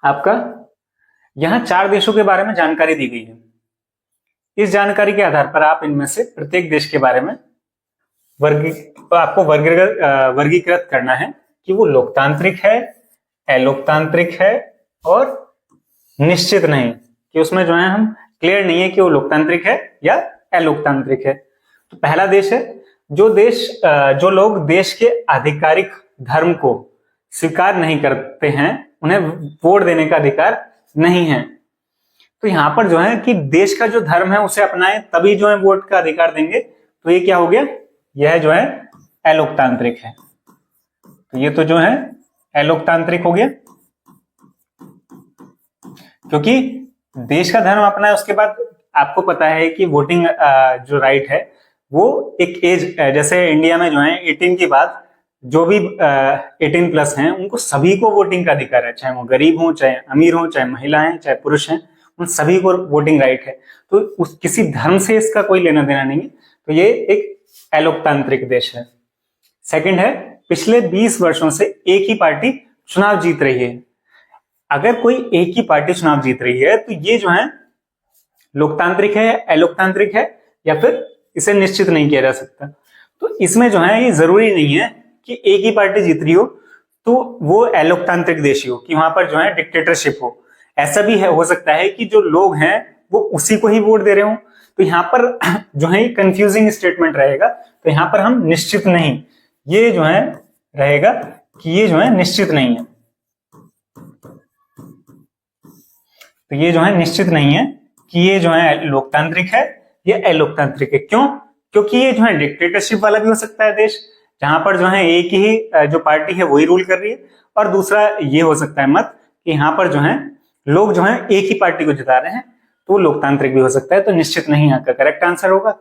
आपका यहाँ 4 देशों के बारे में जानकारी दी गई है। इस जानकारी के आधार पर आप इनमें से प्रत्येक देश के बारे में आपको वर्गीकृत करना है कि वो लोकतांत्रिक है, अलोकतांत्रिक है और निश्चित नहीं, कि उसमें जो है हम क्लियर नहीं है कि वो लोकतांत्रिक है या अलोकतांत्रिक है। तो पहला देश है जो लोग देश के आधिकारिक धर्म को स्वीकार नहीं करते हैं, उन्हें वोट देने का अधिकार नहीं है। तो यहाँ पर जो है कि देश का जो धर्म है उसे अपनाएं तभी जो है वोट का अधिकार देंगे। तो ये क्या हो गया, यह जो है अलोकतांत्रिक है। तो ये तो जो है अलोकतांत्रिक हो गया, क्योंकि देश का धर्म अपना है। उसके बाद आपको पता है कि वोटिंग जो राइट है वो एक एज, जैसे इंडिया में जो है 18 के बाद जो भी 18 प्लस हैं उनको सभी को वोटिंग का अधिकार है, चाहे वो गरीब हो, चाहे अमीर हो, चाहे महिलाएं, चाहे पुरुष हैं, उन सभी को वोटिंग राइट है। तो किसी धर्म से इसका कोई लेना देना नहीं है। तो ये एक अलोकतांत्रिक देश है। सेकंड है, पिछले 20 वर्षों से एक ही पार्टी चुनाव जीत रही है। अगर कोई एक ही पार्टी चुनाव जीत रही है तो ये जो है लोकतांत्रिक है, अलोकतांत्रिक है, या फिर इसे निश्चित नहीं किया जा सकता। तो इसमें जो है ये जरूरी नहीं है कि एक ही पार्टी जीत रही हो तो वो अलोकतांत्रिक देश ही हो, कि वहां पर जो है डिक्टेटरशिप हो। ऐसा भी हो सकता है कि जो लोग हैं वो उसी को ही वोट दे रहे हो। तो यहाँ पर जो है कंफ्यूजिंग स्टेटमेंट रहेगा। तो यहाँ पर हम निश्चित नहीं, ये जो है रहेगा कि ये जो है निश्चित नहीं है। तो ये जो है निश्चित नहीं है कि ये जो है लोकतांत्रिक है या अलोकतांत्रिक है। क्यों? क्योंकि ये जो है डिक्टेटरशिप वाला भी हो सकता है देश, जहां पर जो है एक ही जो पार्टी है वही रूल कर रही है। और दूसरा ये हो सकता है मत कि यहाँ पर जो है लोग जो है एक ही पार्टी को जिता रहे हैं, तो वो लोकतांत्रिक भी हो सकता है। तो निश्चित नहीं यहाँ का करेक्ट आंसर होगा।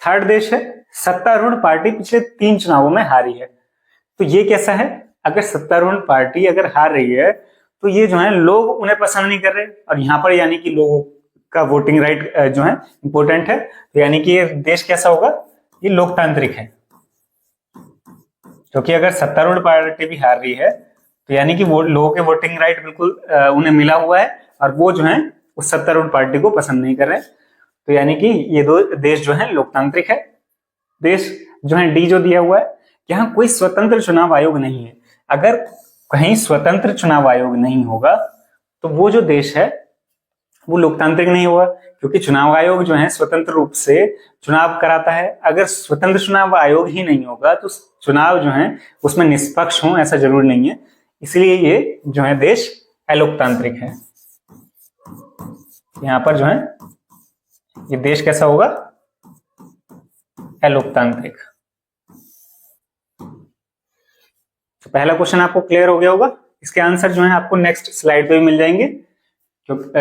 थर्ड देश है, सत्तारूढ़ पार्टी पिछले 3 चुनावों में हारी है। तो ये कैसा है, अगर सत्तारूढ़ पार्टी अगर हार रही है तो ये जो है लोग उन्हें पसंद नहीं कर रहे, और यहाँ पर यानी कि लोगों का वोटिंग राइट जो है इंपॉर्टेंट है। तो यानी कि ये देश कैसा होगा, ये लोकतांत्रिक है। क्योंकि अगर सत्तारूढ़ पार्टी भी हार रही है तो यानी कि वो लोगों के वोटिंग राइट बिल्कुल उन्हें मिला हुआ है, और वो जो है उस सत्तारूढ़ पार्टी को पसंद नहीं कर रहे। तो यानी कि ये दो देश जो है लोकतांत्रिक है। देश जो है डी जो दिया हुआ है, यहाँ कोई स्वतंत्र चुनाव आयोग नहीं है। अगर कहीं स्वतंत्र चुनाव आयोग नहीं होगा तो वो जो देश है वो लोकतांत्रिक नहीं होगा, क्योंकि चुनाव आयोग जो है स्वतंत्र रूप से चुनाव कराता है। अगर स्वतंत्र चुनाव आयोग ही नहीं होगा तो चुनाव जो है उसमें निष्पक्ष हो, ऐसा जरूरी नहीं है। इसलिए ये जो है देश अलोकतांत्रिक है। यहाँ पर जो है ये देश कैसा होगा, अलोकतांत्रिक। तो पहला क्वेश्चन आपको क्लियर हो गया होगा। इसके आंसर जो है आपको नेक्स्ट स्लाइड पे भी मिल जाएंगे।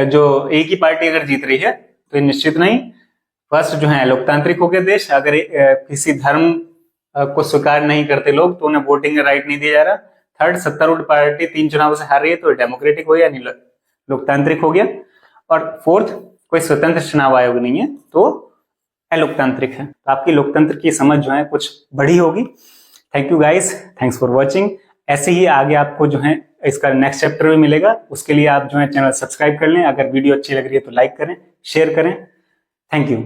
जो एक ही पार्टी अगर जीत रही है तो ये निश्चित नहीं। फर्स्ट जो है अलोकतांत्रिक हो गया देश, अगर किसी धर्म को स्वीकार नहीं करते लोग तो उन्हें वोटिंग राइट नहीं दिया जा रहा। थर्ड, सत्तारूढ़ पार्टी 3 चुनाव से हार रही है तो डेमोक्रेटिक हो गया, यानी लोकतांत्रिक हो गया। और फोर्थ, कोई स्वतंत्र चुनाव आयोग नहीं है तो अलोकतांत्रिक है। तो आपकी लोकतंत्र की समझ जो है कुछ बड़ी होगी। Thank you guys, thanks for watching. ऐसे ही आगे आपको जो है इसका नेक्स्ट चैप्टर भी मिलेगा, उसके लिए आप जो है चैनल सब्सक्राइब कर लें। अगर वीडियो अच्छी लग रही है तो लाइक करें, शेयर करें। Thank you.